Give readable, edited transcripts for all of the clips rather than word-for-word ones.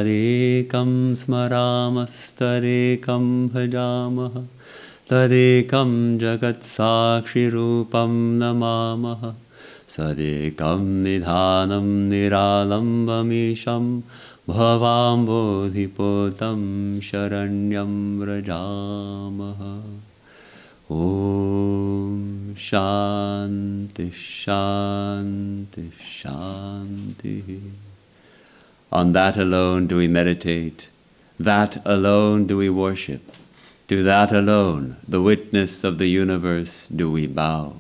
Tarekam smaramas-tarekam bhajamaha. Tarekam jagat sakshi rupam namamaha. Sadekam nidhanam niralambamisham. Bhavam bodhipotam sharanyam vrajamaha. Om Shanti Shanti Shanti. On that alone do we meditate. That alone do we worship. To that alone, the witness of the universe, do we bow.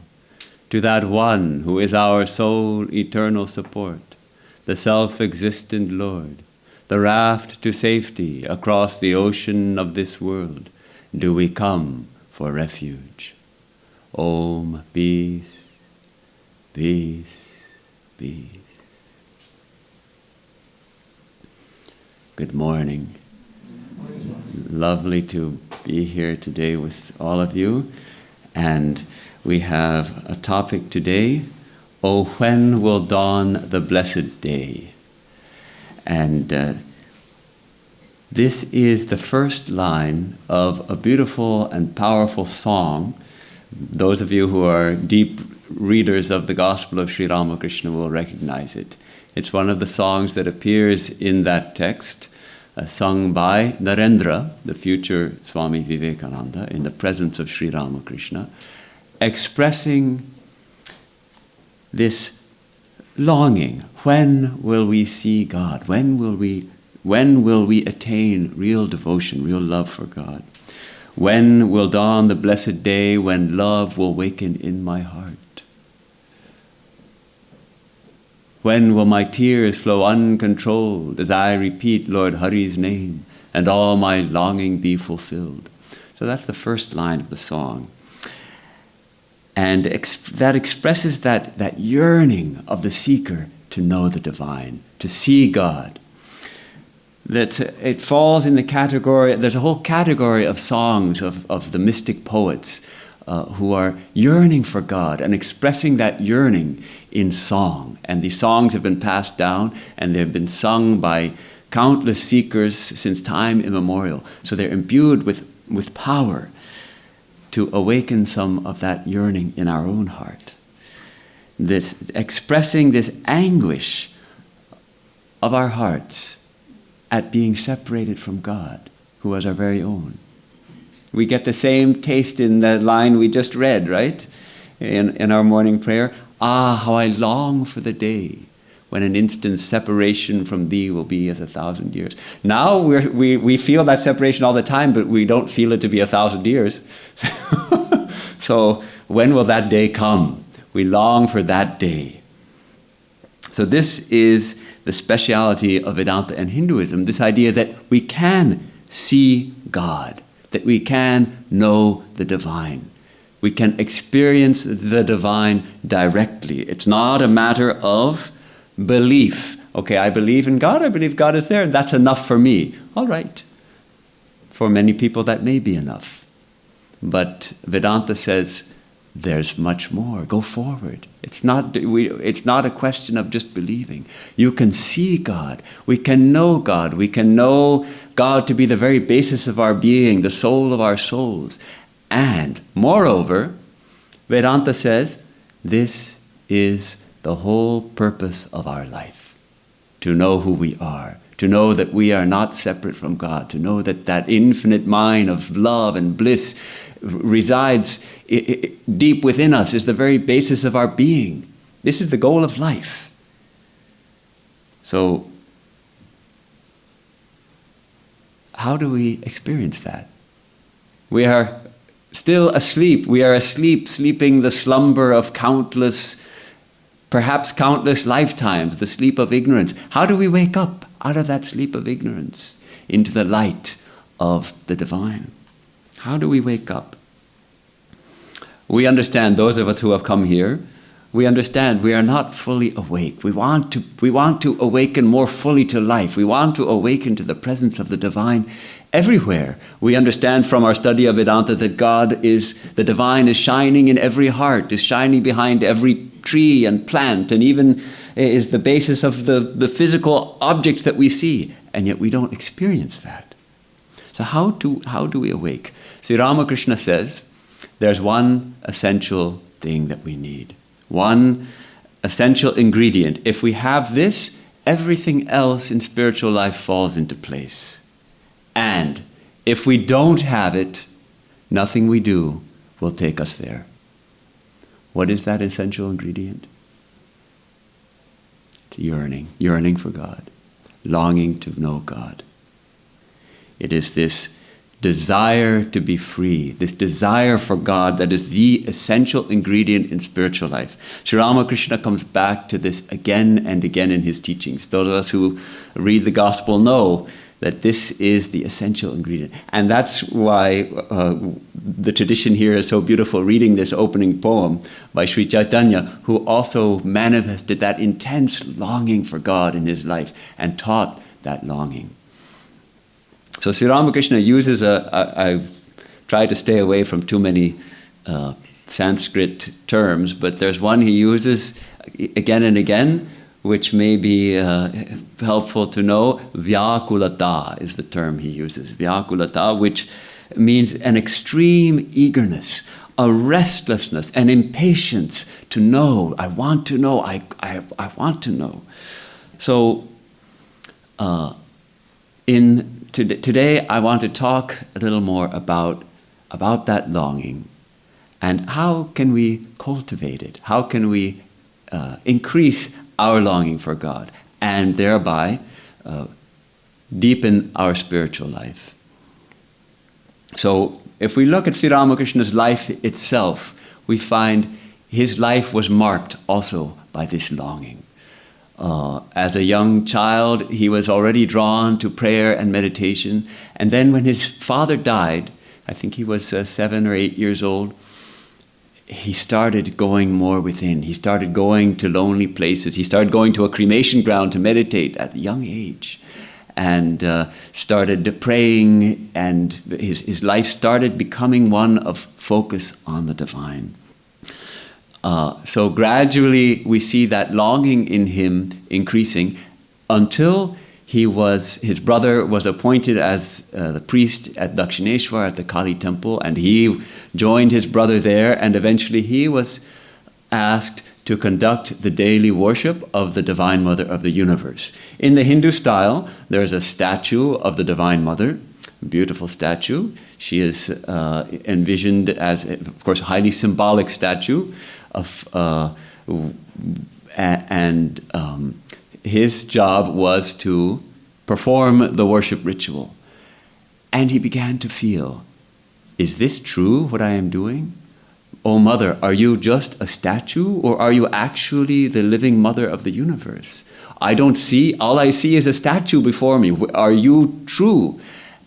To that one who is our sole eternal support, the self-existent Lord, the raft to safety across the ocean of this world, do we come for refuge. Om, peace, peace, peace. Good morning. Lovely to be here today with all of you. And we have a topic today, Oh, when will dawn the blessed day? And this is the first line of a beautiful and powerful song. Those of you who are deep readers of the Gospel of Sri Ramakrishna will recognize it. It's one of the songs that appears in that text, sung by Narendra, the future Swami Vivekananda, in the presence of Sri Ramakrishna, expressing this longing. When will we see God? When will we attain real devotion, real love for God? When will dawn the blessed day when love will waken in my heart? When will my tears flow uncontrolled as I repeat Lord Hari's name and all my longing be fulfilled? So that's the first line of the song. And that expresses that yearning of the seeker to know the divine, to see God. That it falls in the category, there's a whole category of songs of the mystic poets who are yearning for God and expressing that yearning in song. And these songs have been passed down and they've been sung by countless seekers since time immemorial. So they're imbued with power to awaken some of that yearning in our own heart. This expressing this anguish of our hearts at being separated from God, who is our very own. We get the same taste in the line we just read, right? In our morning prayer. Ah, how I long for the day when an instant's separation from thee will be as 1,000 years. Now we feel that separation all the time, but we don't feel it to be 1,000 years. So when will that day come? We long for that day. So this is the speciality of Vedanta and Hinduism, this idea that we can see God, that we can know the divine. We can experience the divine directly. It's not a matter of belief. Okay, I believe in God, I believe God is there, and that's enough for me. All right. For many people that may be enough. But Vedanta says, there's much more. Go forward. It's not a question of just believing. You can see God. We can know God. We can know God to be the very basis of our being, the soul of our souls. And moreover, Vedanta says, this is the whole purpose of our life. To know who we are. To know that we are not separate from God. To know that that infinite mind of love and bliss resides deep within us, is the very basis of our being. This is the goal of life. So, how do we experience that? We are still asleep. We are asleep, sleeping the slumber of perhaps countless lifetimes, the sleep of ignorance. How do we wake up out of that sleep of ignorance into the light of the divine? How do we wake up? We understand, those of us who have come here, we understand we are not fully awake. We want to awaken more fully to life. We want to awaken to the presence of the divine everywhere. We understand from our study of Vedanta that the divine is shining in every heart, is shining behind every tree and plant, and even is the basis of the physical objects that we see. and yet we don't experience that. So how do we awake? Sri Ramakrishna says there's one essential thing that we need. One essential ingredient. If we have this, everything else in spiritual life falls into place. And if we don't have it, nothing we do will take us there. What is that essential ingredient? It's yearning for God, longing to know God. It is this desire to be free, this desire for God that is the essential ingredient in spiritual life. Sri Ramakrishna comes back to this again and again in his teachings. Those of us who read the gospel know that this is the essential ingredient. And that's why the tradition here is so beautiful, reading this opening poem by Sri Chaitanya, who also manifested that intense longing for God in his life and taught that longing. So Sri Ramakrishna uses I've tried to stay away from too many Sanskrit terms, but there's one he uses again and again, which may be helpful to know. Vyakulata is the term he uses. Vyakulata, which means an extreme eagerness, a restlessness, an impatience to know. I want to know. I want to know. So today I want to talk a little more about that longing and how can we cultivate it? How can we increase our longing for God and thereby deepen our spiritual life? So if we look at Sri Ramakrishna's life itself, we find his life was marked also by this longing. As a young child, he was already drawn to prayer and meditation. And then when his father died, I think he was 7 or 8 years old, he started going more within. He started going to lonely places. He started going to a cremation ground to meditate at a young age and started praying, and his life started becoming one of focus on the divine. So gradually we see that longing in him increasing until his brother was appointed as the priest at Dakshineshwar at the Kali temple, and he joined his brother there, and eventually he was asked to conduct the daily worship of the Divine Mother of the universe. In the Hindu style, there's a statue of the Divine Mother, a beautiful statue. She is envisioned as, of course, a highly symbolic statue of his job was to perform the worship ritual. And he began to feel, is this true, what I am doing? Oh, Mother, are you just a statue, or are you actually the living Mother of the universe? All I see is a statue before me. Are you true?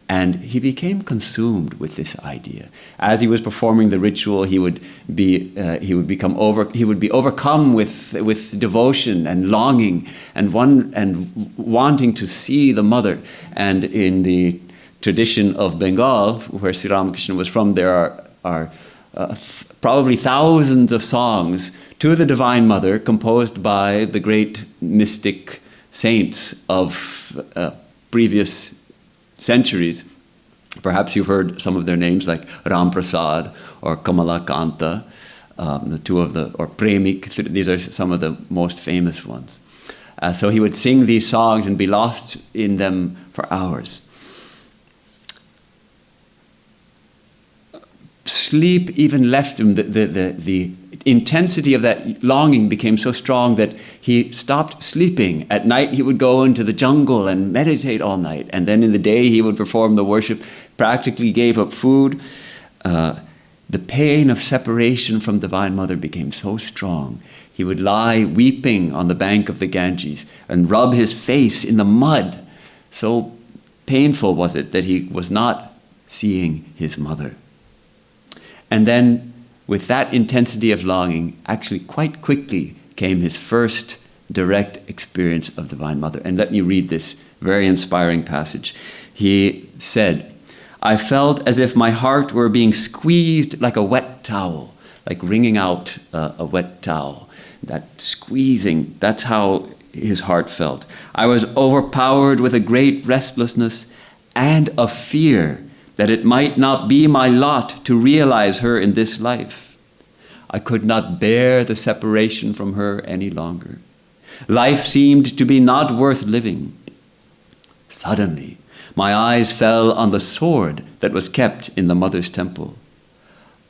And he became consumed with this idea. As he was performing the ritual, he would be overcome with devotion and longing and wanting to see the Mother. And in the tradition of Bengal, where Sri Ramakrishna was from, there are probably thousands of songs to the Divine Mother composed by the great mystic saints of previous centuries. Perhaps you've heard some of their names like Ram Prasad or Kamala Kanta, or Premik. These are some of the most famous ones. So he would sing these songs and be lost in them for hours. Sleep even left him. The intensity of that longing became so strong that he stopped sleeping. At night he would go into the jungle and meditate all night. And then in the day he would perform the worship, practically gave up food. The pain of separation from Divine Mother became so strong. He would lie weeping on the bank of the Ganges and rub his face in the mud. So painful was it that he was not seeing his mother. And then, with that intensity of longing, actually quite quickly came his first direct experience of Divine Mother. And let me read this very inspiring passage. He said, "I felt as if my heart were being squeezed like a wet towel, like wringing out a wet towel. That squeezing, that's how his heart felt. I was overpowered with a great restlessness and a fear that it might not be my lot to realize her in this life. I could not bear the separation from her any longer. Life seemed to be not worth living. Suddenly, my eyes fell on the sword that was kept in the mother's temple.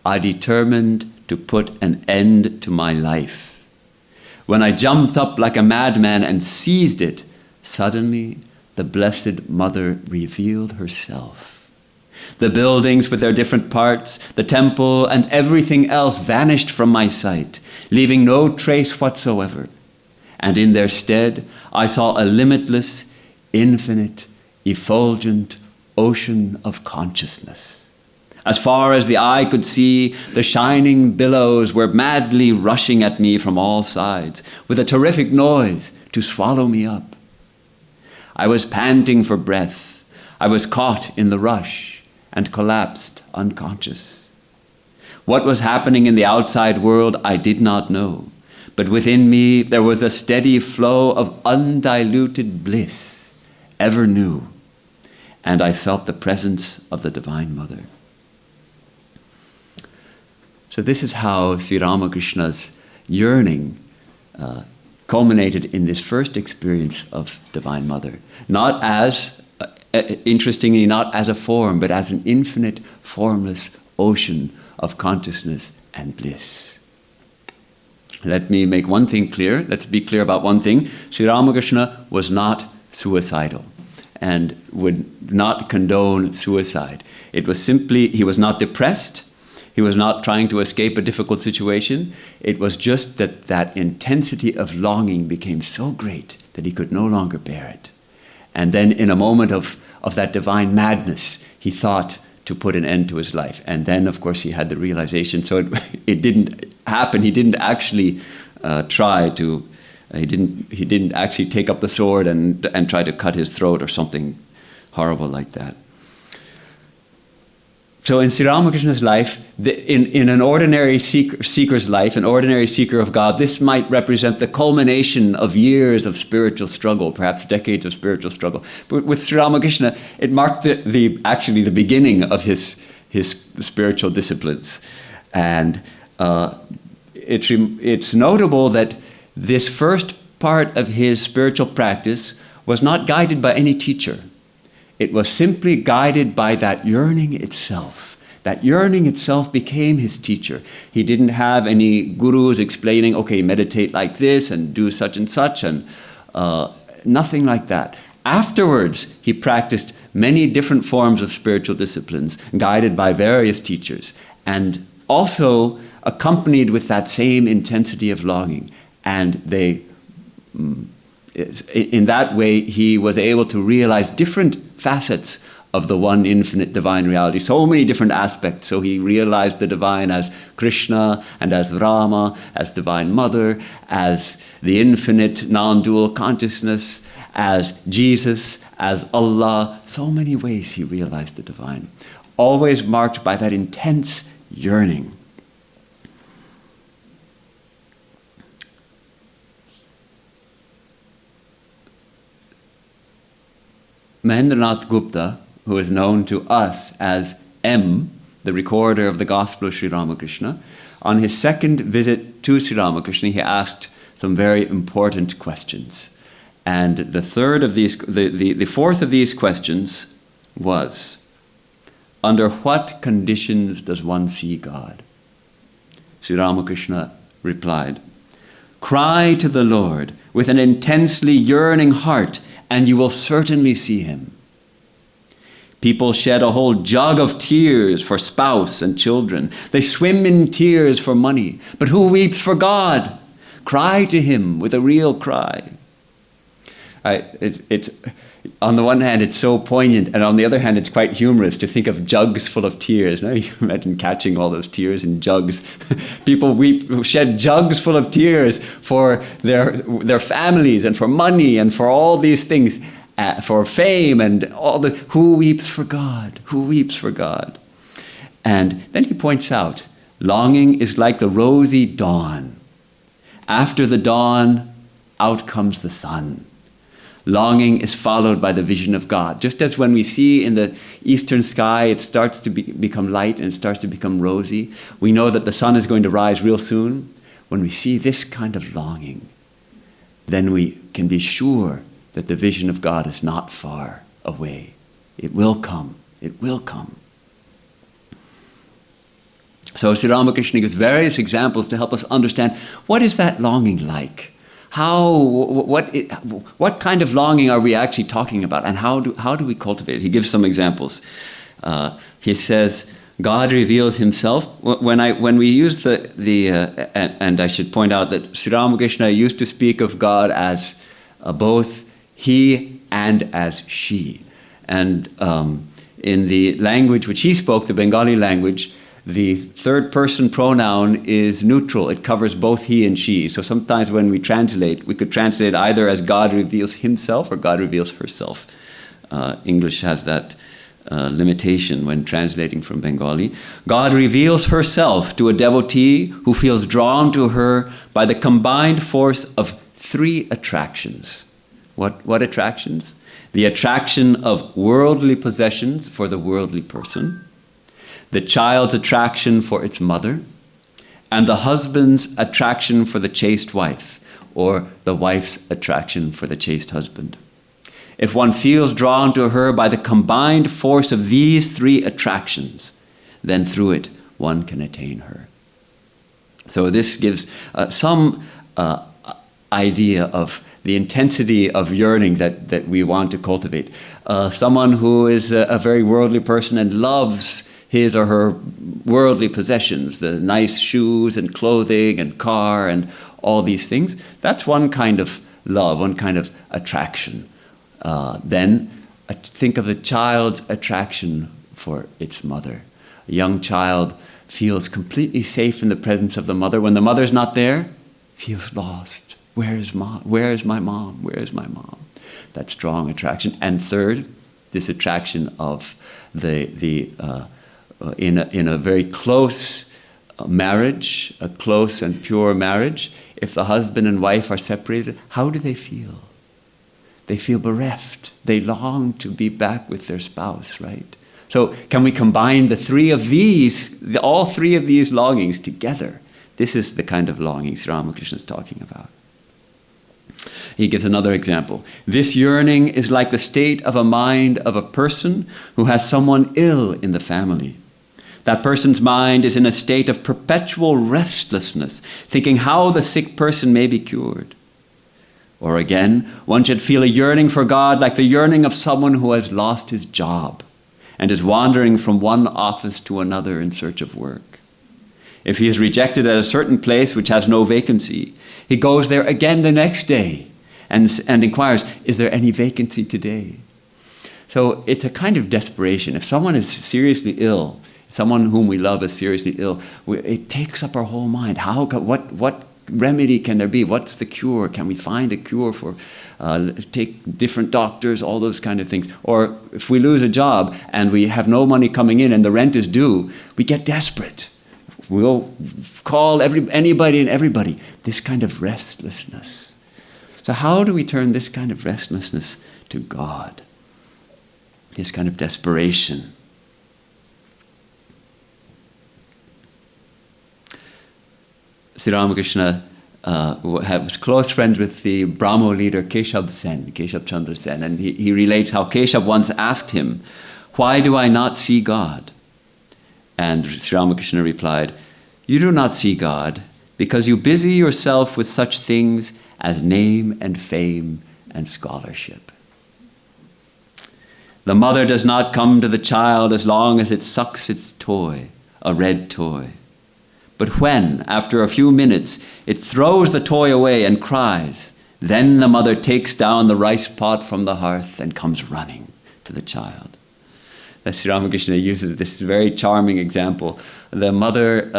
I determined to put an end to my life. When I jumped up like a madman and seized it, suddenly the Blessed Mother revealed herself. The buildings with their different parts, the temple, and everything else vanished from my sight, leaving no trace whatsoever. And in their stead, I saw a limitless, infinite, effulgent ocean of consciousness. As far as the eye could see, the shining billows were madly rushing at me from all sides, with a terrific noise to swallow me up. I was panting for breath. I was caught in the rush and collapsed unconscious. What was happening in the outside world, I did not know, but within me there was a steady flow of undiluted bliss, ever new, and I felt the presence of the Divine Mother. So this is how Sri Ramakrishna's yearning culminated in this first experience of Divine Mother. Not as, interestingly, not as a form, but as an infinite, formless ocean of consciousness and bliss. Let me make one thing clear. Let's be clear about one thing. Sri Ramakrishna was not suicidal and would not condone suicide. It was simply, he was not depressed. He was not trying to escape a difficult situation. It was just that that intensity of longing became so great that he could no longer bear it. And then in a moment of that divine madness, he thought to put an end to his life. And then, of course, he had the realization. So it didn't happen. He didn't actually try to, he didn't actually take up the sword and try to cut his throat or something horrible like that. So in Sri Ramakrishna's life, in an ordinary seeker's life, an ordinary seeker of God, this might represent the culmination of years of spiritual struggle, perhaps decades of spiritual struggle. But with Sri Ramakrishna, it marked actually the beginning of his spiritual disciplines. And it's notable that this first part of his spiritual practice was not guided by any teacher. It was simply guided by that yearning itself. That yearning itself became his teacher. He didn't have any gurus explaining, okay, meditate like this and do such and such, and nothing like that. Afterwards, he practiced many different forms of spiritual disciplines, guided by various teachers, and also accompanied with that same intensity of longing. And in that way, he was able to realize different facets of the one infinite divine reality, so many different aspects. So he realized the divine as Krishna and as Rama, as Divine Mother, as the infinite non-dual consciousness, as Jesus, as Allah. So many ways he realized the divine, always marked by that intense yearning. Mahendranath Gupta, who is known to us as M, the recorder of the Gospel of Sri Ramakrishna, on his second visit to Sri Ramakrishna, he asked some very important questions. And the fourth of these questions was, under what conditions does one see God? Sri Ramakrishna replied, cry to the Lord with an intensely yearning heart, and you will certainly see him. People shed a whole jug of tears for spouse and children. They swim in tears for money. But who weeps for God? Cry to him with a real cry. It's on the one hand, it's so poignant, and on the other hand, it's quite humorous to think of jugs full of tears. Now you imagine catching all those tears in jugs. People shed jugs full of tears for their families and for money and for all these things, for fame and all the. Who weeps for God? Who weeps for God? And then he points out, longing is like the rosy dawn. After the dawn, out comes the sun. Longing is followed by the vision of God. Just as when we see in the eastern sky, it starts to become light and it starts to become rosy. We know that the sun is going to rise real soon. When we see this kind of longing, then we can be sure that the vision of God is not far away. It will come. It will come. So Sri Ramakrishna gives various examples to help us understand what is that longing like? What kind of longing are we actually talking about, and how do we cultivate it? He gives some examples. He says, God reveals himself. When we use and I should point out that Sri Ramakrishna used to speak of God as both he and as she. And in the language which he spoke, the Bengali language, the third person pronoun is neutral. It covers both he and she. So sometimes when we translate, we could translate either as God reveals himself or God reveals herself. English has that limitation when translating from Bengali. God reveals herself to a devotee who feels drawn to her by the combined force of three attractions. What attractions? The attraction of worldly possessions for the worldly person, the child's attraction for its mother, and the husband's attraction for the chaste wife, or the wife's attraction for the chaste husband. If one feels drawn to her by the combined force of these three attractions, then through it one can attain her. So this gives some idea of the intensity of yearning that we want to cultivate. Someone who is a very worldly person and loves his or her worldly possessions, the nice shoes and clothing and car and all these things, that's one kind of love, one kind of attraction. Then think of the child's attraction for its mother. A young child feels completely safe in the presence of the mother. When the mother's not there, feels lost. Where is mom? Where is my mom? Where is my mom? That strong attraction. And third, this attraction of in a very close marriage, a close and pure marriage, if the husband and wife are separated, how do they feel? They feel bereft. They long to be back with their spouse, right? So can we combine all three of these longings together? This is the kind of longing Sri Ramakrishna is talking about. He gives another example. This yearning is like the state of a mind of a person who has someone ill in the family. That person's mind is in a state of perpetual restlessness, thinking how the sick person may be cured. Or again, one should feel a yearning for God like the yearning of someone who has lost his job and is wandering from one office to another in search of work. If he is rejected at a certain place which has no vacancy, he goes there again the next day and inquires, is there any vacancy today? So it's a kind of desperation. If someone is seriously ill, someone whom we love is seriously ill, it takes up our whole mind. What remedy can there be? What's the cure? Can we find a cure for, take different doctors, all those kind of things? Or if we lose a job and we have no money coming in and the rent is due, we get desperate. We'll call anybody and everybody. This kind of restlessness. So how do we turn this kind of restlessness to God? This kind of desperation. Sri Ramakrishna was close friends with the Brahmo leader Keshav Chandra Sen, and he relates how Keshav once asked him, "Why do I not see God?" And Sri Ramakrishna replied, "You do not see God because you busy yourself with such things as name and fame and scholarship. The mother does not come to the child as long as it sucks its toy, a red toy. But when, after a few minutes, it throws the toy away and cries, then the mother takes down the rice pot from the hearth and comes running to the child." Sri Ramakrishna uses this very charming example. The mother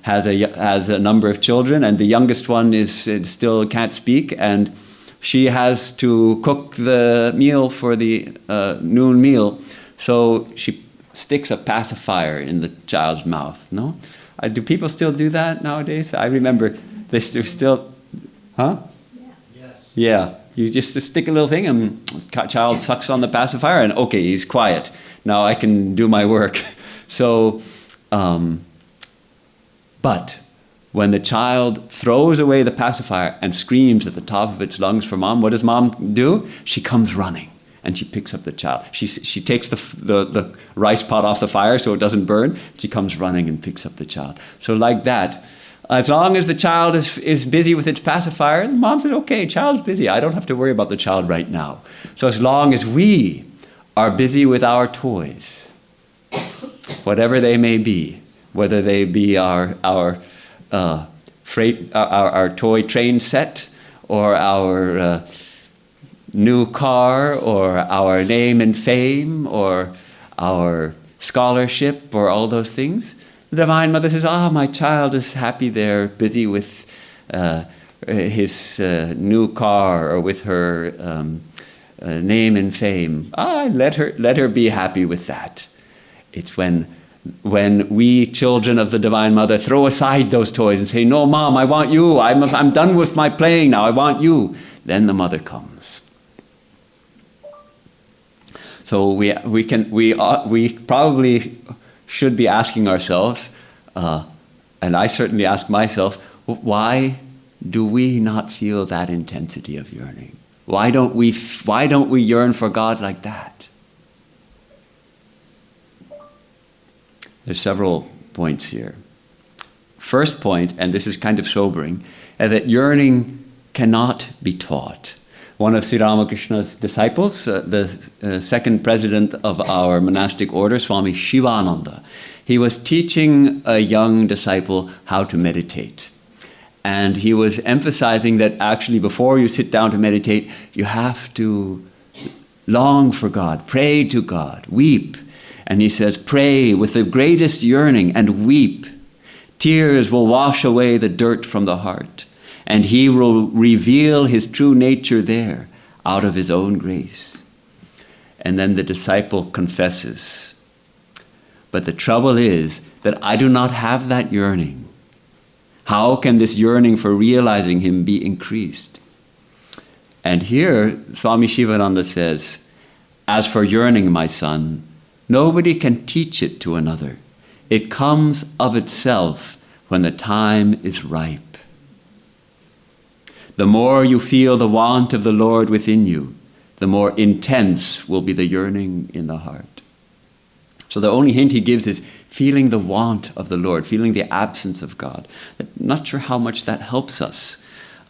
has a number of children, and the youngest one still can't speak, and she has to cook the meal for the noon meal. So she sticks a pacifier in the child's mouth. No? Do people still do that nowadays? I remember they still, huh? Yes. Yeah, you just stick a little thing and child sucks on the pacifier and okay, he's quiet. Now I can do my work. So, but when the child throws away the pacifier and screams at the top of its lungs for mom, what does mom do? She comes running and she picks up the child. She takes the rice pot off the fire so it doesn't burn. She comes running and picks up the child. So like that, as long as the child is busy with its pacifier, the mom said, okay, child's busy. I don't have to worry about the child right now. So as long as we are busy with our toys, whatever they may be, whether they be our toy train set, or our new car, or our name and fame, or our scholarship, or all those things, the Divine Mother says, my child is happy there, busy with his new car, or with her name and fame. Let her be happy with that. It's when we children of the Divine Mother throw aside those toys and say, no, Mom, I want you. I'm done with my playing now. I want you. Then the Mother comes. So we probably should be asking ourselves, and I certainly ask myself, why do we not feel that intensity of yearning? Why don't we yearn for God like that? There's several points here. First point, and this is kind of sobering, is that yearning cannot be taught. One of Sri Ramakrishna's disciples, the second president of our monastic order, Swami Shivananda, he was teaching a young disciple how to meditate. And he was emphasizing that actually before you sit down to meditate, you have to long for God, pray to God, weep. And he says, pray with the greatest yearning and weep. Tears will wash away the dirt from the heart, and he will reveal his true nature there out of his own grace. And then the disciple confesses, but the trouble is that I do not have that yearning. How can this yearning for realizing him be increased? And here Swami Shivananda says, as for yearning, my son, nobody can teach it to another. It comes of itself when the time is ripe. The more you feel the want of the Lord within you, the more intense will be the yearning in the heart. So the only hint he gives is feeling the want of the Lord, feeling the absence of God. I'm not sure how much that helps us.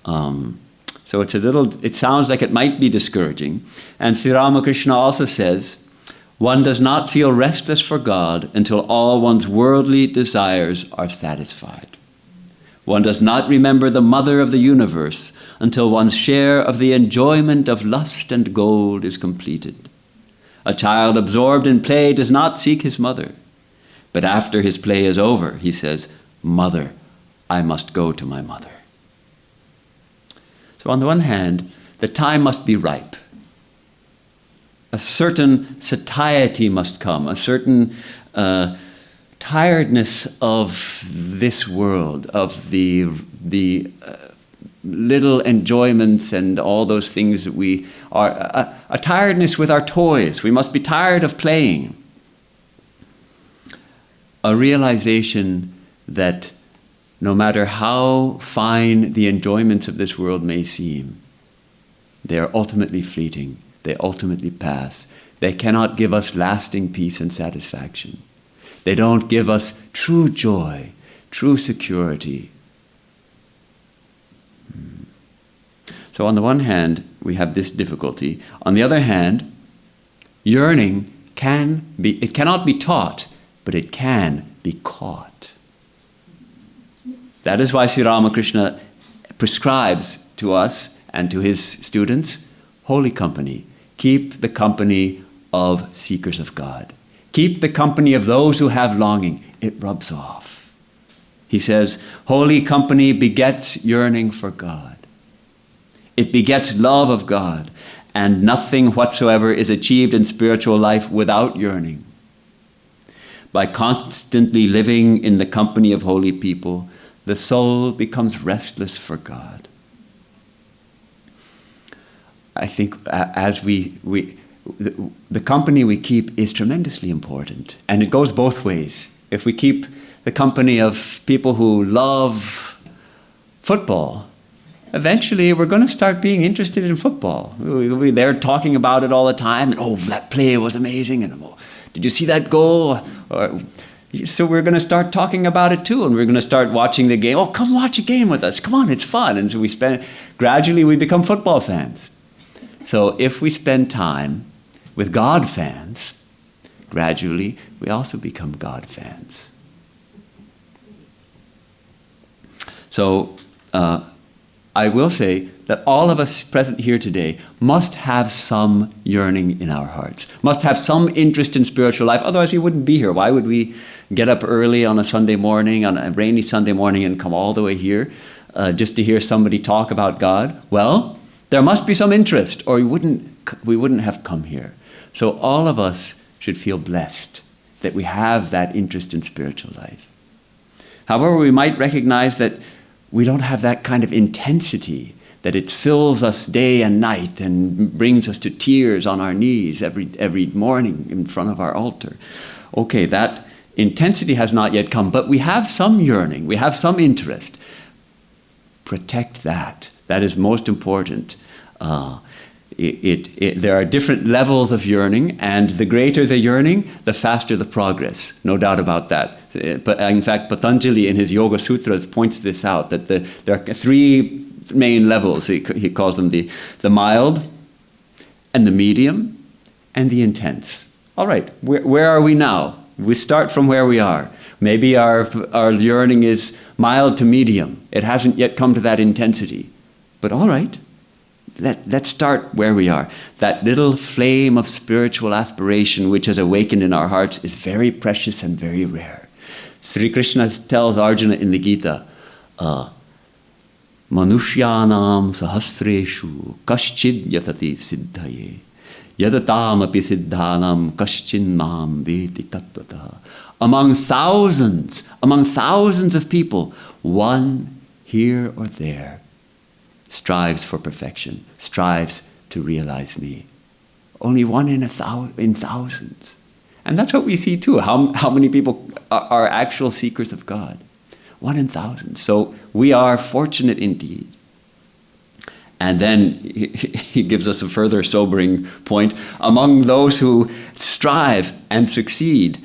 So it sounds like it might be discouraging. And Sri Ramakrishna also says, one does not feel restless for God until all one's worldly desires are satisfied. One does not remember the mother of the universe until one's share of the enjoyment of lust and gold is completed. A child absorbed in play does not seek his mother. But after his play is over, he says, Mother, I must go to my mother. So on the one hand, the time must be ripe. A certain satiety must come, a certain tiredness of this world, of the little enjoyments and all those things that we are, a tiredness with our toys. We must be tired of playing. A realization that no matter how fine the enjoyments of this world may seem, they are ultimately fleeting. They ultimately pass. They cannot give us lasting peace and satisfaction. They don't give us true joy, true security. So on the one hand, we have this difficulty. On the other hand, yearning cannot be taught, but it can be caught. That is why Sri Ramakrishna prescribes to us and to his students holy company. Keep the company of seekers of God. Keep the company of those who have longing. It rubs off. He says, holy company begets yearning for God. It begets love of God, and nothing whatsoever is achieved in spiritual life without yearning. By constantly living in the company of holy people, the soul becomes restless for God. I think as the company we keep is tremendously important. And it goes both ways. If we keep the company of people who love football, eventually we're going to start being interested in football. We'll be there talking about it all the time. And, oh, that play was amazing. And, oh, did you see that goal? So we're going to start talking about it too. And we're going to start watching the game. Oh, come watch a game with us. Come on, it's fun. And so gradually we become football fans. So if we spend time with God fans, gradually we also become God fans. So I will say that all of us present here today must have some yearning in our hearts, must have some interest in spiritual life. Otherwise we wouldn't be here. Why would we get up early on a Sunday morning, on a rainy Sunday morning, and come all the way here just to hear somebody talk about God? Well, there must be some interest, or we wouldn't have come here. So all of us should feel blessed that we have that interest in spiritual life. However, we might recognize that we don't have that kind of intensity, that it fills us day and night and brings us to tears on our knees every morning in front of our altar. Okay, that intensity has not yet come, but we have some yearning, we have some interest. Protect that. That is most important. There are different levels of yearning, and the greater the yearning, the faster the progress. No doubt about that. But in fact, Patanjali in his Yoga Sutras points this out, that there are three main levels. He calls them the mild, and the medium, and the intense. All right, where are we now? We start from where we are. Maybe our yearning is mild to medium. It hasn't yet come to that intensity. But all right, let's start where we are. That little flame of spiritual aspiration which has awakened in our hearts is very precious and very rare. Sri Krishna tells Arjuna in the Gita, Manushyanam sahasreshu kaschid yatati siddhaye yadatam api siddhanam kaschin mam veti tattvataha. Among thousands of people, one here or there strives for perfection, strives to realize me. Only one in thousands. And that's what we see too. How many people are actual seekers of God? 1 in thousands. So we are fortunate indeed. And then he gives us a further sobering point. Among those who strive and succeed,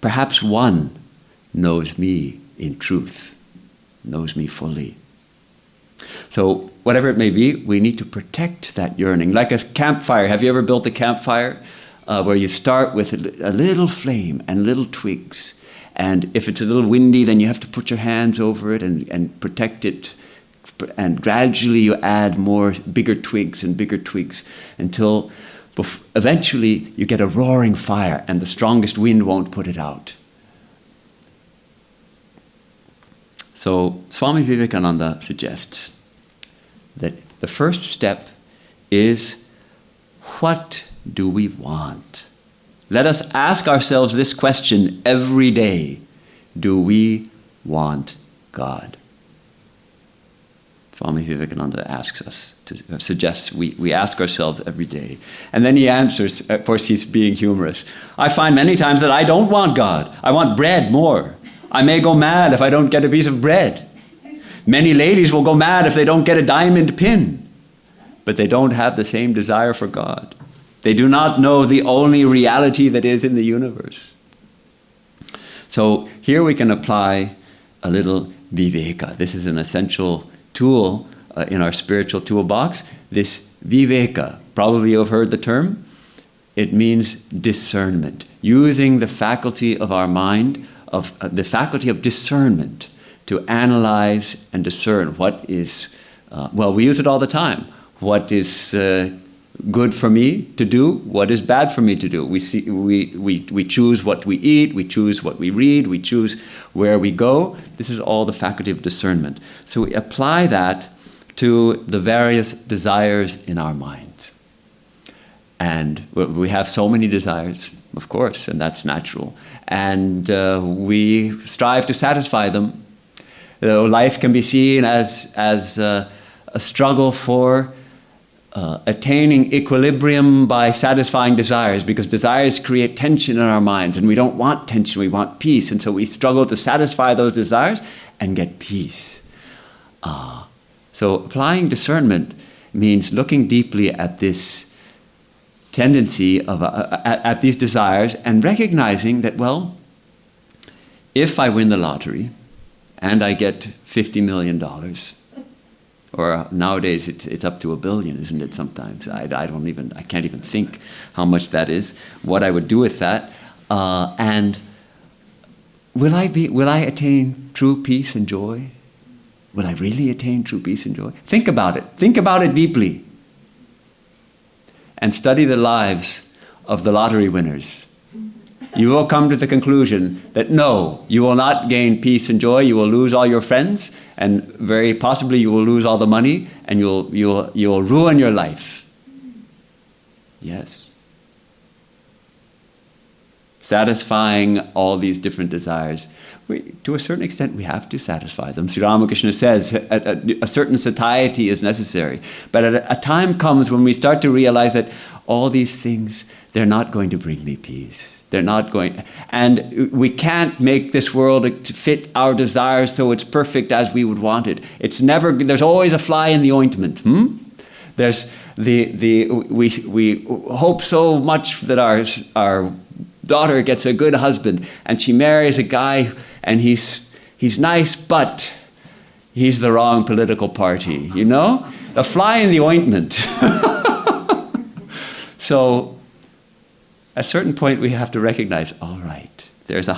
perhaps one knows me in truth, knows me fully. So whatever it may be, we need to protect that yearning. Like a campfire. Have you ever built a campfire where you start with a little flame and little twigs? And if it's a little windy, then you have to put your hands over it and protect it. And gradually you add bigger twigs until eventually you get a roaring fire and the strongest wind won't put it out. So Swami Vivekananda suggests that the first step is, what do we want? Let us ask ourselves this question every day. Do we want God? Swami Vivekananda suggests we ask ourselves every day. And then he answers, of course he's being humorous. I find many times that I don't want God. I want bread more. I may go mad if I don't get a piece of bread. Many ladies will go mad if they don't get a diamond pin. But they don't have the same desire for God. They do not know the only reality that is in the universe. So here we can apply a little viveka. This is an essential tool in our spiritual toolbox. This viveka, probably you've heard the term. It means discernment. Using the faculty of our mind, the faculty of discernment, to analyze and discern what is, we use it all the time. What is good for me to do, what is bad for me to do. We choose what we eat, we choose what we read, we choose where we go. This is all the faculty of discernment. So we apply that to the various desires in our minds. And we have so many desires, of course, and that's natural. And we strive to satisfy them. Life can be seen as a struggle for attaining equilibrium by satisfying desires, because desires create tension in our minds, and we don't want tension, we want peace, and so we struggle to satisfy those desires and get peace. So applying discernment means looking deeply at this tendency of at these desires and recognizing that, well, if I win the lottery and I get $50 million, or nowadays it's up to $1 billion, isn't it? Sometimes I can't even think how much that is. What I would do with that, and will I attain true peace and joy? Will I really attain true peace and joy? Think about it. Think about it deeply. And study the lives of the lottery winners. You will come to the conclusion that no, you will not gain peace and joy. You will lose all your friends, and very possibly you will lose all the money, and you'll ruin your life. Yes. Satisfying all these different desires. To a certain extent, we have to satisfy them. Sri Ramakrishna says a certain satiety is necessary. But a time comes when we start to realize that all these things, they're not going to bring me peace. They're not going, and we can't make this world to fit our desires so it's perfect as we would want it. It's never, there's always a fly in the ointment. There's we hope so much that our daughter gets a good husband, and she marries a guy, and he's nice, but he's the wrong political party, you know? A fly in the ointment. So at a certain point we have to recognize, all right, there's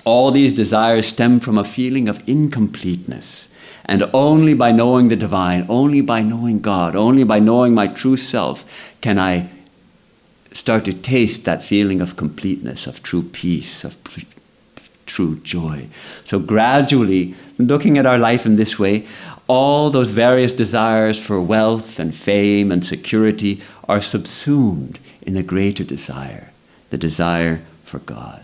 all these desires stem from a feeling of incompleteness. And only by knowing the divine, only by knowing God, only by knowing my true self can I start to taste that feeling of completeness, of true peace, of true joy. So gradually, looking at our life in this way, all those various desires for wealth and fame and security are subsumed in a greater desire, the desire for God.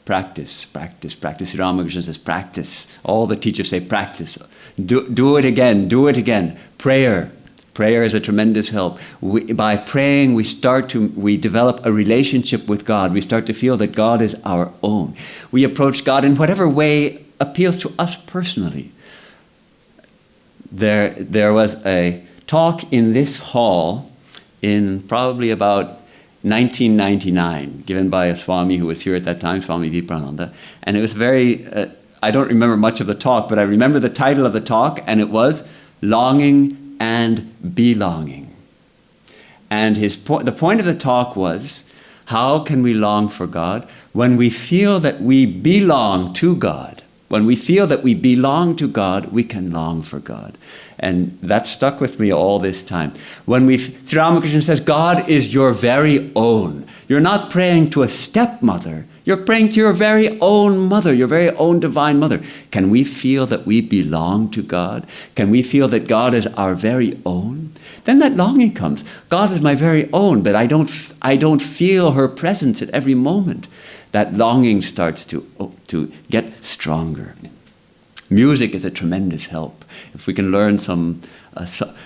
Practice, practice, practice. Sri Ramakrishna says practice. All the teachers say practice. Do it again, do it again. Prayer. Prayer is a tremendous help. By praying, we develop a relationship with God. We start to feel that God is our own. We approach God in whatever way appeals to us personally. There was a talk in this hall in probably about 1999, given by a Swami who was here at that time, Swami Vipraananda. And it was very, I don't remember much of the talk, but I remember the title of the talk, and it was Longing and Belonging. And the point of the talk was, how can we long for God? When we feel that we belong to God, when we feel that we belong to God, we can long for God. And that stuck with me all this time. Sri Ramakrishna says, God is your very own. You're not praying to a stepmother. You're praying to your very own mother, your very own divine mother. Can we feel that we belong to God? Can we feel that God is our very own? Then that longing comes. God is my very own, but I don't feel her presence at every moment. That longing starts to get stronger. Music is a tremendous help. If we can learn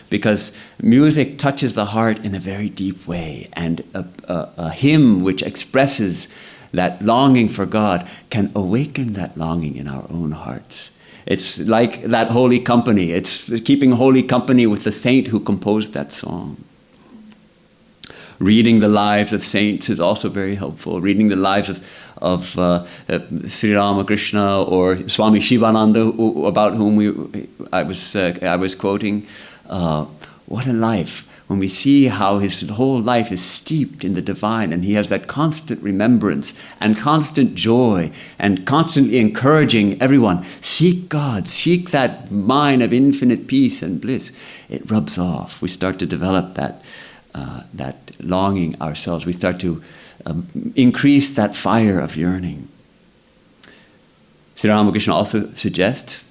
because music touches the heart in a very deep way, and a hymn which expresses that longing for God can awaken that longing in our own hearts. It's like that holy company. It's keeping holy company with the saint who composed that song. Reading the lives of saints is also very helpful. Reading the lives of Sri Ramakrishna or Swami Shivananda, about whom I was quoting. What a life! When we see how his whole life is steeped in the divine, and he has that constant remembrance and constant joy, and constantly encouraging everyone, seek God, seek that mine of infinite peace and bliss. It rubs off. We start to develop that longing ourselves. We start to increase that fire of yearning. Sri Ramakrishna also suggests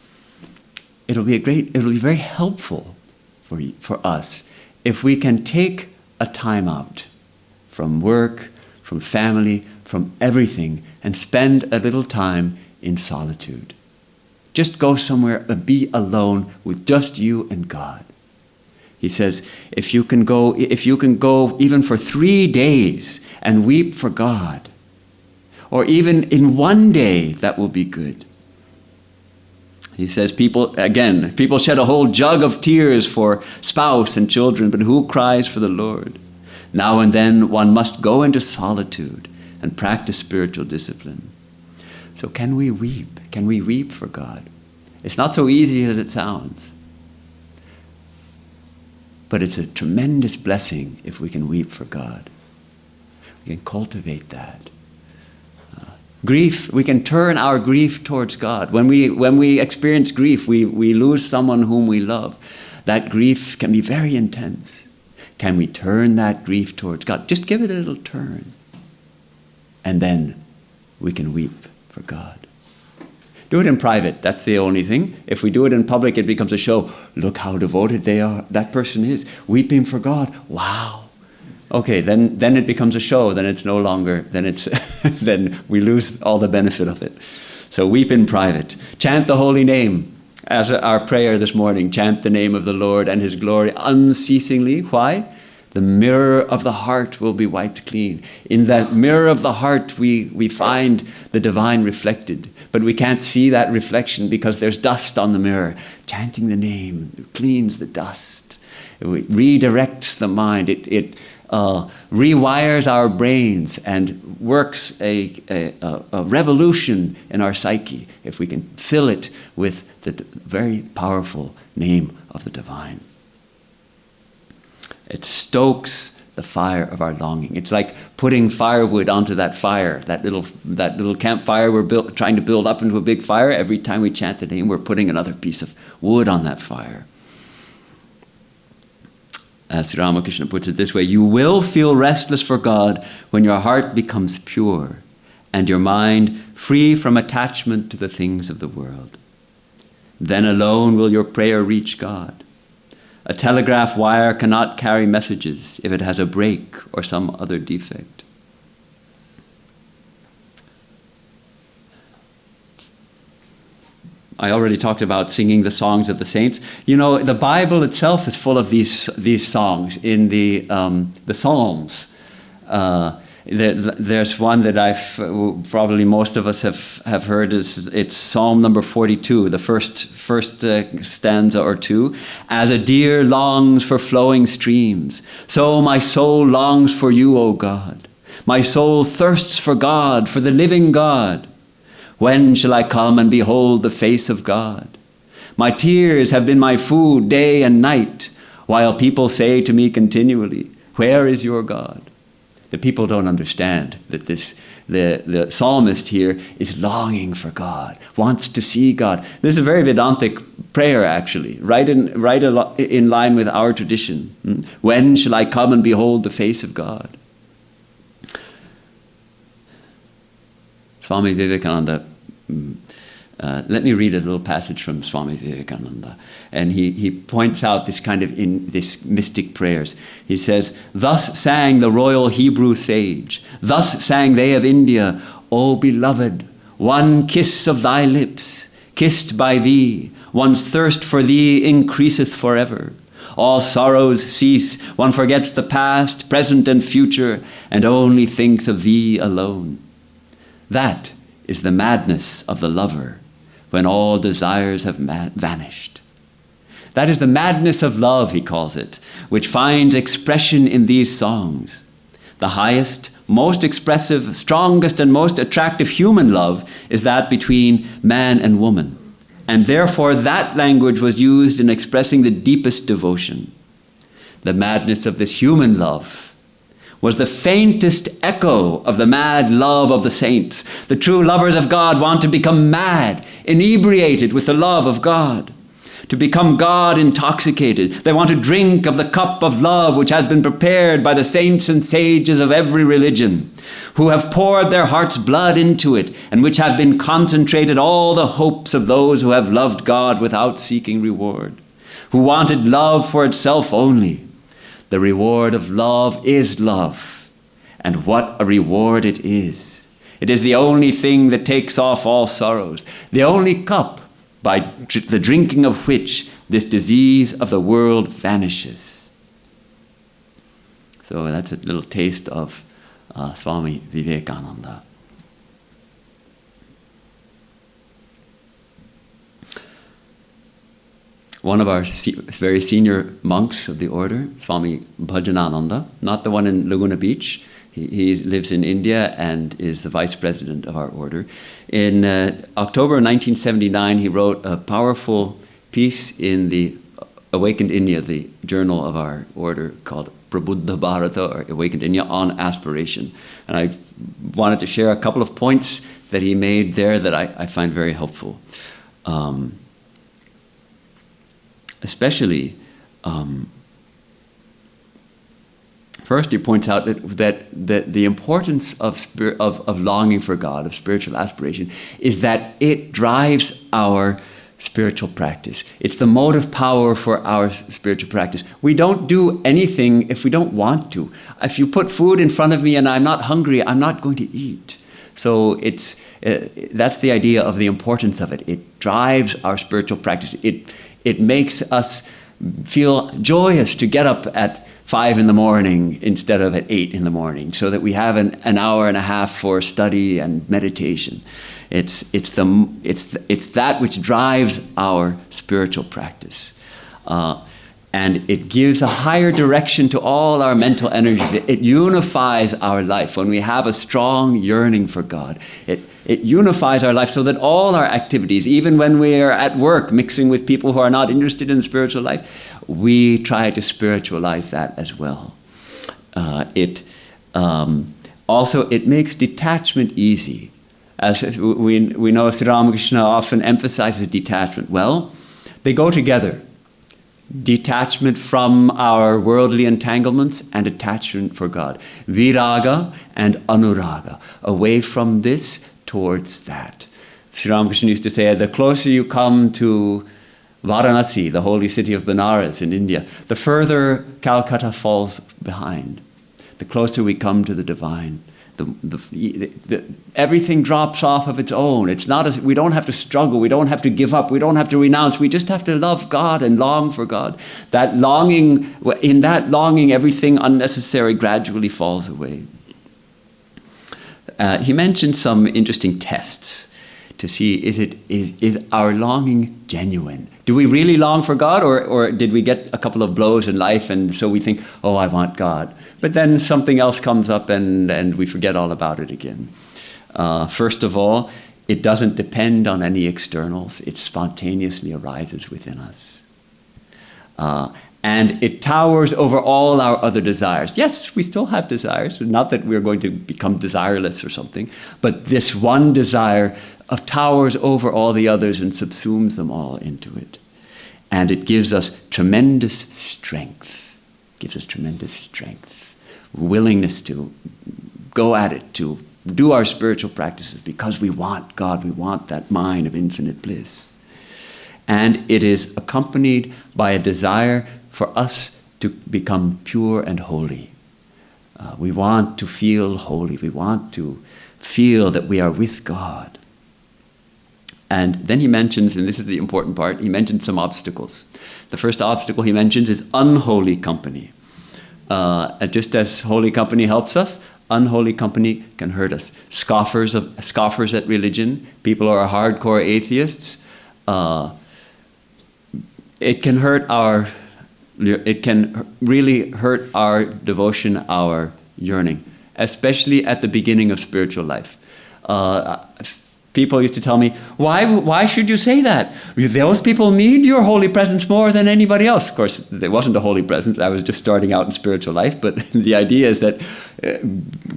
it'll be very helpful for us if we can take a time out from work, from family, from everything and spend a little time in solitude. Just go somewhere and be alone with just you and God. He says, if you can go even for 3 days and weep for God, or even in 1 day, that will be good. He says, people shed a whole jug of tears for spouse and children, but who cries for the Lord? Now and then one must go into solitude and practice spiritual discipline. So can we weep? Can we weep for God? It's not so easy as it sounds. But it's a tremendous blessing if we can weep for God. We can cultivate that. Grief, we can turn our grief towards God. When we experience grief, we lose someone whom we love. That grief can be very intense. Can we turn that grief towards God? Just give it a little turn. And then we can weep for God. Do it in private, that's the only thing. If we do it in public, it becomes a show. Look how devoted that person is. Weeping for God. Wow. Okay, then it becomes a show. Then it's no longer, then we lose all the benefit of it. So weep in private. Chant the holy name. As our prayer this morning, chant the name of the Lord and his glory unceasingly. Why? The mirror of the heart will be wiped clean. In that mirror of the heart, we find the divine reflected. But we can't see that reflection because there's dust on the mirror. Chanting the name cleans the dust. It redirects the mind. It rewires our brains and works a revolution in our psyche if we can fill it with the very powerful name of the divine. It stokes the fire of our longing. It's like putting firewood onto that fire, that little campfire we're trying to build up into a big fire. Every time we chant the name, we're putting another piece of wood on that fire. As Ramakrishna puts it this way, you will feel restless for God when your heart becomes pure and your mind free from attachment to the things of the world. Then alone will your prayer reach God. A telegraph wire cannot carry messages if it has a break or some other defect. I already talked about singing the songs of the saints. You know, the Bible itself is full of these songs in the Psalms. There's one that probably most of us have heard. It's Psalm number 42, the first stanza or two. As a deer longs for flowing streams, so my soul longs for you, O God. My soul thirsts for God, for the living God. When shall I come and behold the face of God? My tears have been my food day and night, while people say to me continually, where is your God? The people don't understand that the psalmist here is longing for God, wants to see God. This is a very Vedantic prayer, actually, right in line with our tradition. When shall I come and behold the face of God? Swami Vivekananda, let me read a little passage from Swami Vivekananda. And he points out this kind of in this mystic prayers. He says, thus sang the royal Hebrew sage, thus sang they of India, O beloved, one kiss of thy lips, kissed by thee, one's thirst for thee increaseth forever. All sorrows cease, one forgets the past, present and future, and only thinks of thee alone. That is the madness of the lover when all desires have vanished. That is the madness of love, he calls it, which finds expression in these songs. The highest, most expressive, strongest, and most attractive human love is that between man and woman. And therefore that language was used in expressing the deepest devotion. The madness of this human love was the faintest echo of the mad love of the saints. The true lovers of God want to become mad, inebriated with the love of God, to become God intoxicated. They want to drink of the cup of love which has been prepared by the saints and sages of every religion, who have poured their heart's blood into it, and which have been concentrated all the hopes of those who have loved God without seeking reward, who wanted love for itself only. The reward of love is love, and what a reward it is. It is the only thing that takes off all sorrows, the only cup by the drinking of which this disease of the world vanishes. So that's a little taste of Swami Vivekananda. One of our very senior monks of the order, Swami Bhajanananda, not the one in Laguna Beach. He lives in India and is the vice president of our order. In October 1979, he wrote a powerful piece in the Awakened India, the journal of our order, called Prabuddha Bharata, or Awakened India, on aspiration. And I wanted to share a couple of points that he made there that I find very helpful. Especially, first he points out that the importance of longing for God, of spiritual aspiration, is that it drives our spiritual practice. It's the motive power for our spiritual practice. We don't do anything if we don't want to. If you put food in front of me and I'm not hungry, I'm not going to eat. So that's the idea of the importance of it. It drives our spiritual practice. It makes us feel joyous to get up at 5 in the morning instead of at 8 in the morning, so that we have an hour and a half for study and meditation. It's that which drives our spiritual practice. And it gives a higher direction to all our mental energies. It unifies our life. When we have a strong yearning for God, it unifies our life so that all our activities, even when we are at work mixing with people who are not interested in spiritual life, we try to spiritualize that as well. Also, it makes detachment easy. As we know, Sri Ramakrishna often emphasizes detachment. Well, they go together. Detachment from our worldly entanglements and attachment for God. Viraga and anuraga. Away from this towards that. Sri Ramakrishna used to say, the closer you come to Varanasi, the holy city of Benares in India, the further Calcutta falls behind. The closer we come to the divine, everything drops off of its own. It's not we don't have to struggle. We don't have to give up. We don't have to renounce. We just have to love God and long for God. That longing, in that longing, everything unnecessary gradually falls away. He mentioned some interesting tests to see is our longing genuine? Do we really long for God, or did we get a couple of blows in life and so we think, oh, I want God? But then something else comes up and we forget all about it again. First of all, it doesn't depend on any externals. It spontaneously arises within us. And it towers over all our other desires. Yes, we still have desires. Not that we're going to become desireless or something, but this one desire towers over all the others and subsumes them all into it. And it gives us tremendous strength. Gives us tremendous strength. Willingness to go at it, to do our spiritual practices because we want God. We want that mind of infinite bliss. And it is accompanied by a desire for us to become pure and holy. We want to feel holy. We want to feel that we are with God. And then he mentions, and this is the important part, he mentions some obstacles. The first obstacle he mentions is unholy company. Just as holy company helps us, unholy company can hurt us. Scoffers at religion, people who are hardcore atheists, it can really hurt our devotion, our yearning, especially at the beginning of spiritual life. People used to tell me, why should you say that? Those people need your holy presence more than anybody else. Of course, there wasn't a holy presence. I was just starting out in spiritual life. But the idea is that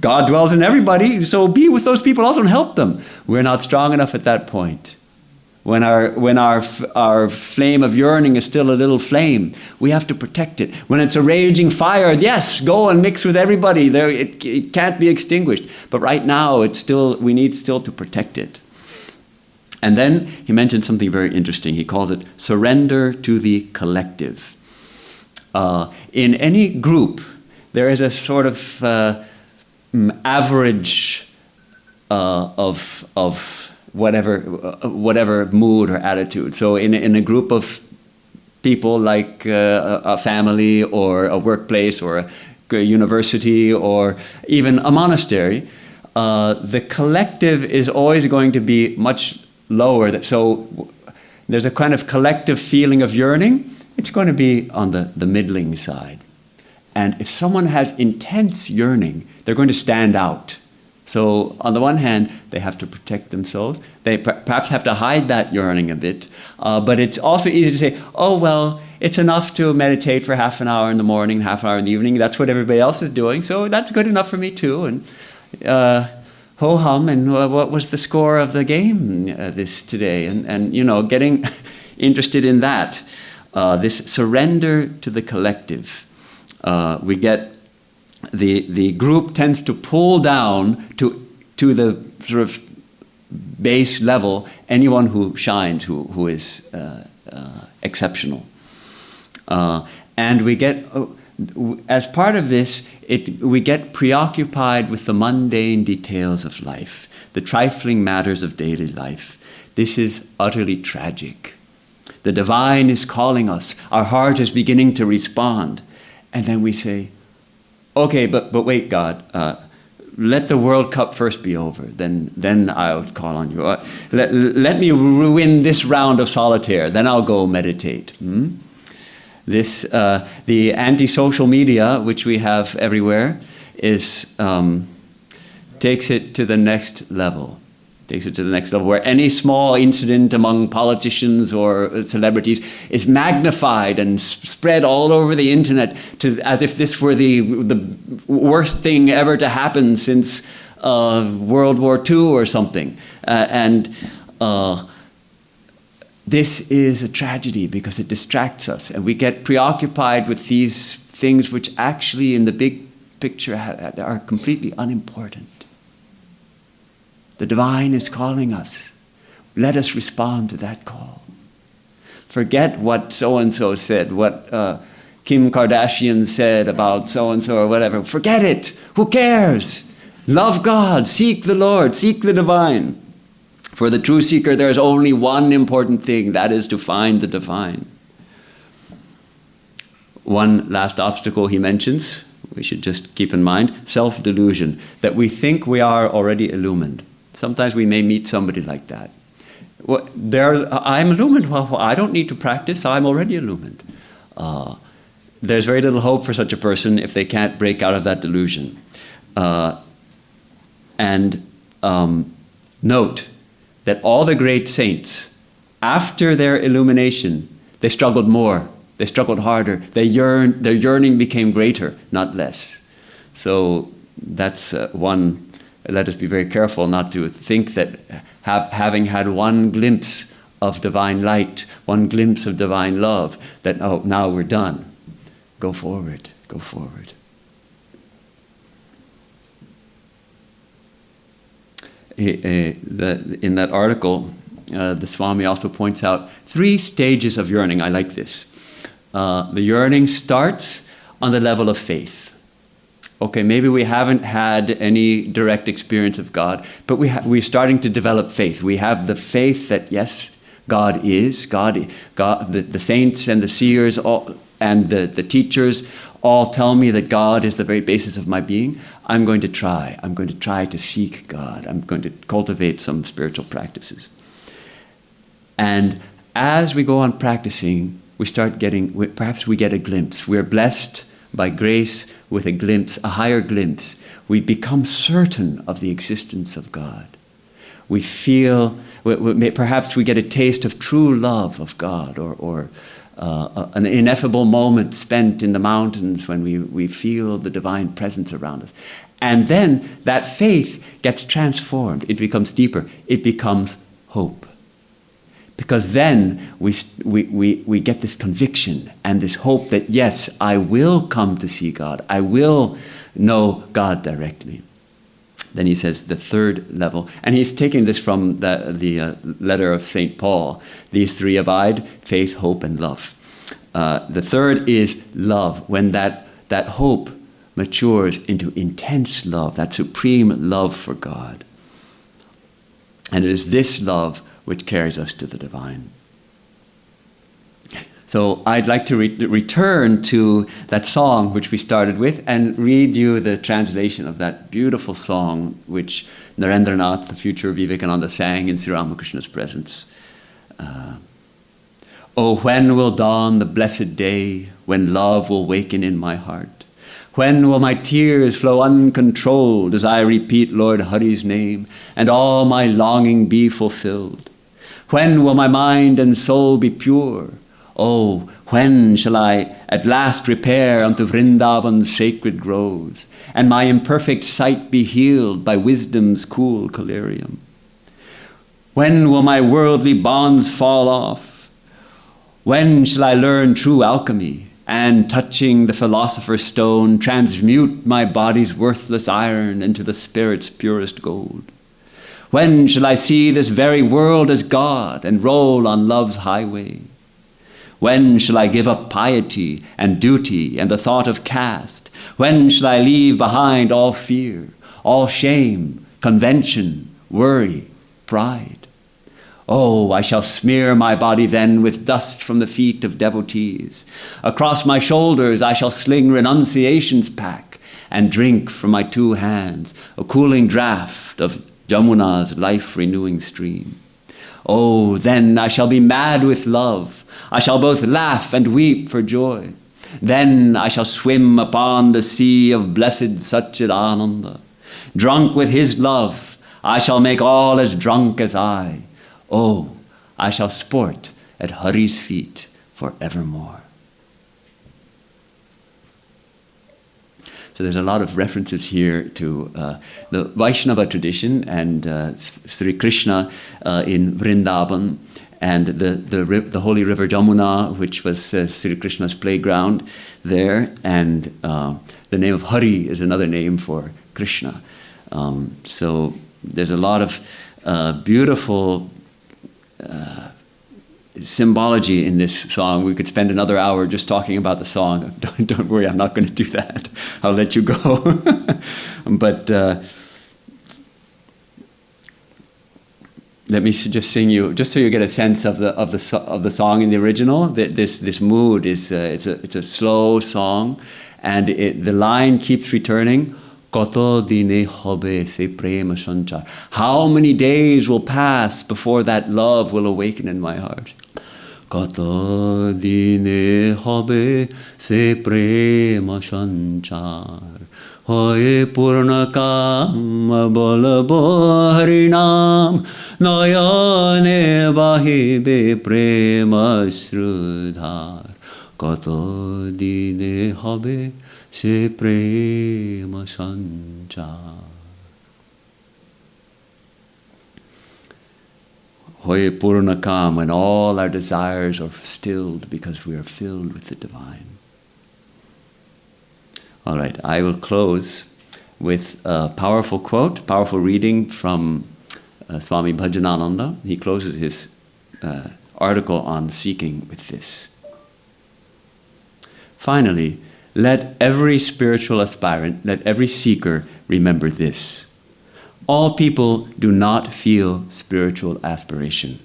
God dwells in everybody, so be with those people also and help them. We're not strong enough at that point. When our flame of yearning is still a little flame, we have to protect it. When it's a raging fire, yes, go and mix with everybody. It can't be extinguished. But right now, we need still to protect it. And then he mentioned something very interesting. He calls it surrender to the collective. In any group, there is a sort of average of whatever mood or attitude. So in a group of people, like a family or a workplace or a university or even a monastery, the collective is always going to be much lower. So there's a kind of collective feeling of yearning. It's going to be on the middling side. And if someone has intense yearning, they're going to stand out. So on the one hand, they have to protect themselves. They perhaps have to hide that yearning a bit. But it's also easy to say, oh, well, it's enough to meditate for half an hour in the morning, half an hour in the evening. That's what everybody else is doing. So that's good enough for me too. And ho-hum, and what was the score of the game this today? And getting interested in that. This surrender to the collective. We get the group tends to pull down to the sort of base level anyone who shines, who is exceptional. And we get, as part of this, we get preoccupied with the mundane details of life, the trifling matters of daily life. This is utterly tragic. The divine is calling us. Our heart is beginning to respond. And then we say, okay, but wait, God, let the World Cup first be over. Then I'll call on you. Let me win this round of solitaire. Then I'll go meditate. This, the anti-social media, which we have everywhere, takes it to the next level. Takes it to the next level, where any small incident among politicians or celebrities is magnified and spread all over the internet as if this were the worst thing ever to happen since World War II or something. This is a tragedy because it distracts us, and we get preoccupied with these things which actually in the big picture are completely unimportant. The divine is calling us. Let us respond to that call. Forget what so-and-so said, what Kim Kardashian said about so-and-so or whatever. Forget it. Who cares? Love God. Seek the Lord. Seek the divine. For the true seeker, there is only one important thing. That is to find the divine. One last obstacle he mentions, we should just keep in mind, self-delusion, that we think we are already illumined. Sometimes we may meet somebody like that. Well, I'm illumined. Well, I don't need to practice. I'm already illumined. There's very little hope for such a person if they can't break out of that delusion. Note that all the great saints, after their illumination, they struggled more. They struggled harder. Their yearning became greater, not less. So that's one. Let us be very careful not to think that having had one glimpse of divine light, one glimpse of divine love, that now we're done. Go forward, go forward. In that article, the Swami also points out 3 stages of yearning. I like this. The yearning starts on the level of faith. Okay, maybe we haven't had any direct experience of God, but we're starting to develop faith. We have the faith that, yes, God is. God, the saints and the seers and the teachers all tell me that God is the very basis of my being. I'm going to try. I'm going to try to seek God. I'm going to cultivate some spiritual practices. And as we go on practicing, perhaps we get a glimpse. We're blessed by grace with a glimpse, a higher glimpse. We become certain of the existence of God. We feel, perhaps we get a taste of true love of God, or an ineffable moment spent in the mountains when we feel the divine presence around us. And then that faith gets transformed. It becomes deeper. It becomes hope. Because then we get this conviction and this hope that, yes, I will come to see God. I will know God directly. Then he says the 3rd level, and he's taking this from the letter of St. Paul. These 3 abide, faith, hope, and love. The 3rd is love, when that hope matures into intense love, that supreme love for God. And it is this love which carries us to the divine. So I'd like to return to that song which we started with and read you the translation of that beautiful song which Narendranath, the future Vivekananda, sang in Sri Ramakrishna's presence. Oh, when will dawn the blessed day when love will waken in my heart? When will my tears flow uncontrolled as I repeat Lord Hari's name and all my longing be fulfilled? When will my mind and soul be pure? Oh, when shall I at last repair unto Vrindavan's sacred groves, and my imperfect sight be healed by wisdom's cool collyrium? When will my worldly bonds fall off? When shall I learn true alchemy, and touching the philosopher's stone, transmute my body's worthless iron into the spirit's purest gold? When shall I see this very world as God and roll on love's highway? When shall I give up piety and duty and the thought of caste? When shall I leave behind all fear, all shame, convention, worry, pride? Oh, I shall smear my body then with dust from the feet of devotees. Across my shoulders I shall sling renunciation's pack and drink from my two hands a cooling draught of Jamuna's life-renewing stream. Oh, then I shall be mad with love. I shall both laugh and weep for joy. Then I shall swim upon the sea of blessed Satchidananda. Drunk with his love, I shall make all as drunk as I. Oh, I shall sport at Hari's feet forevermore. So there's a lot of references here to the Vaishnava tradition and Sri Krishna in Vrindavan, and the holy river Jamuna, which was Sri Krishna's playground there, and the name of Hari is another name for Krishna. So there's a lot of beautiful symbology in this song. We could spend another hour just talking about the song. Don't worry, I'm not going to do that. I'll let you go. But let me just sing you, just so you get a sense of the song in the original. This mood is it's a slow song, and the line keeps returning. Koto dine hobe se prema sanchar. How many days will pass before that love will awaken in my heart? Koto dine hobe se prema sanchar. Hoye purna kama bolabo harinam nayane bahibe prema shrudhar. Koto dine hobe se prema sanchar. Hoye purnakam, when all our desires are stilled because we are filled with the divine. All right, I will close with a powerful quote, powerful reading from Swami Bhajanananda. He closes his article on seeking with this. Finally, let every spiritual aspirant, let every seeker remember this. All people do not feel spiritual aspiration.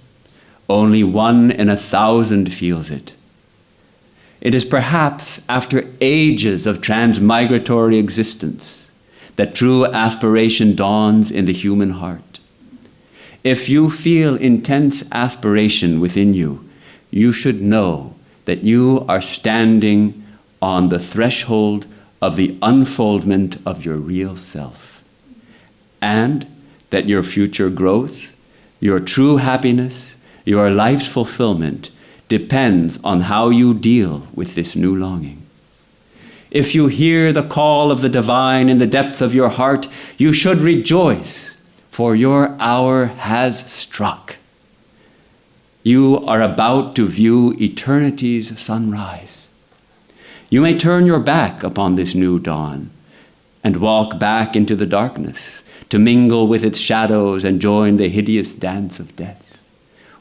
Only 1 in 1,000 feels it. It is perhaps after ages of transmigratory existence that true aspiration dawns in the human heart. If you feel intense aspiration within you, you should know that you are standing on the threshold of the unfoldment of your real self, and that your future growth, your true happiness, your life's fulfillment depends on how you deal with this new longing. If you hear the call of the divine in the depth of your heart, you should rejoice, for your hour has struck. You are about to view eternity's sunrise. You may turn your back upon this new dawn and walk back into the darkness to mingle with its shadows and join the hideous dance of death.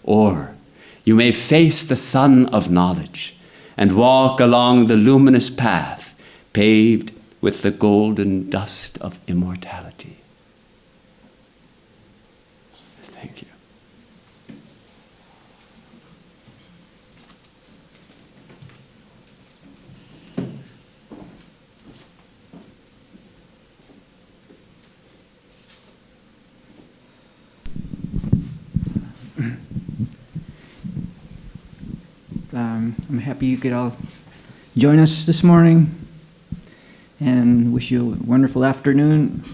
Or you may face the sun of knowledge and walk along the luminous path paved with the golden dust of immortality. Thank you. I'm happy you could all join us this morning and wish you a wonderful afternoon.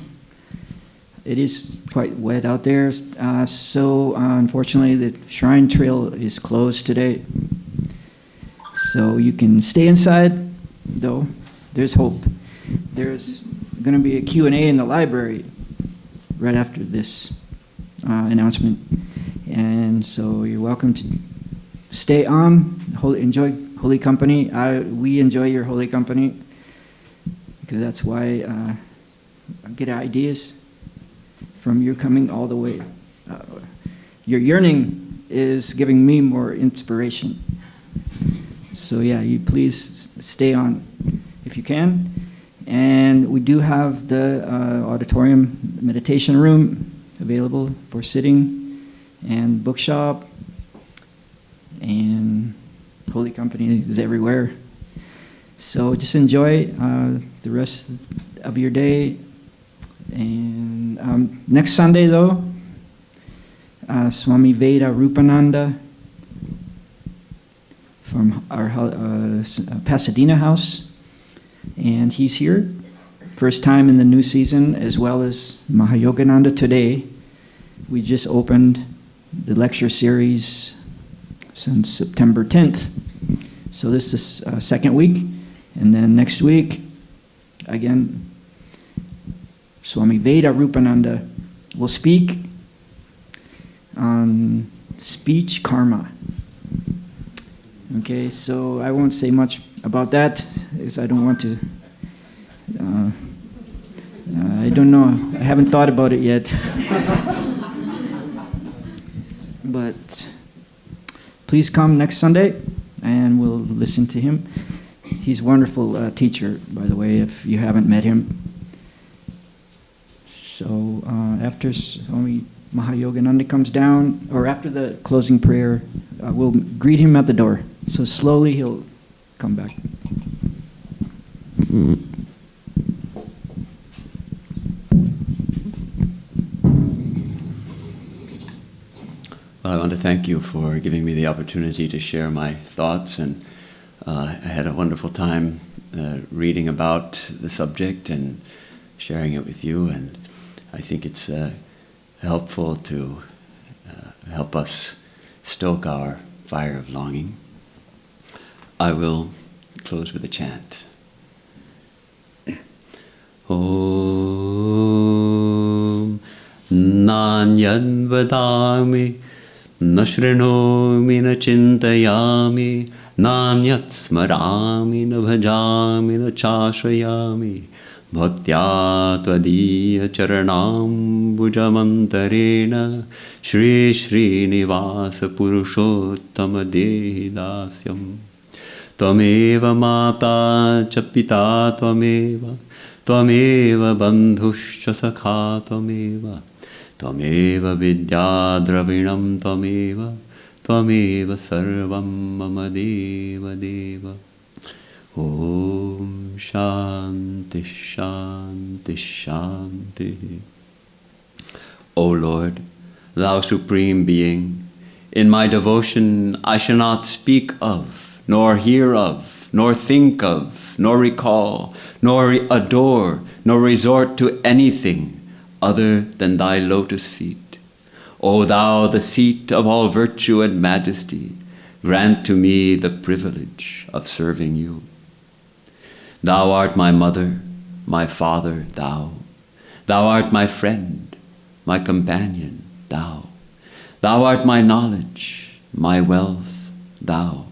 It is quite wet out there, so unfortunately the Shrine Trail is closed today. So you can stay inside, though. There's hope. There's going to be a Q&A in the library right after this announcement. And so you're welcome to stay on, enjoy Holy Company. We enjoy your Holy Company because that's why I get ideas from you coming all the way. Your yearning is giving me more inspiration. So yeah, you please stay on if you can. And we do have the auditorium meditation room available for sitting, and bookshop, and Holy Company is everywhere. So just enjoy the rest of your day. And next Sunday, though, Swami Veda Rupananda from our Pasadena house, and he's here. First time in the new season, as well as Mahayogananda today. We just opened the lecture series since September 10th. So this is second week. And then next week, again, Swami Veda Rupananda will speak on speech karma. Okay, so I won't say much about that, because I don't want to, I don't know, I haven't thought about it yet. But please come next Sunday, and we'll listen to him. He's a wonderful teacher, by the way, if you haven't met him. So after Swami Mahayogananda comes down, or after the closing prayer, we'll greet him at the door. So slowly he'll come back. Well, I want to thank you for giving me the opportunity to share my thoughts, and I had a wonderful time reading about the subject and sharing it with you, and I think it's helpful to help us stoke our fire of longing. I will close with a chant. Om Nanyan Vadami Na Shrinomi Na Chintayami Nanyat Smarami Na Bhajami Na Chashrayami Bhaktya Tvadiya Charanam Bujamantarena Shri Shri Nivasa Purushottama Dehidasyam Tvameva Mata Cha Pita Tvameva Tvameva Bandhuscha Sakha Tvameva Tvameva Vidya Dravinam Tvameva Tvameva Sarvam Mama Deva Deva. Om Shanti Shanti Shanti. O Lord, Thou Supreme Being, in my devotion I shall not speak of, nor hear of, nor think of, nor recall, nor adore, nor resort to anything other than Thy lotus feet. O Thou, the seat of all virtue and majesty, grant to me the privilege of serving You. Thou art my mother, my father, Thou. Thou art my friend, my companion, Thou. Thou art my knowledge, my wealth, Thou.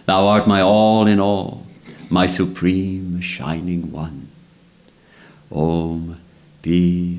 Thou art my all in all, my supreme shining one. Om, peace.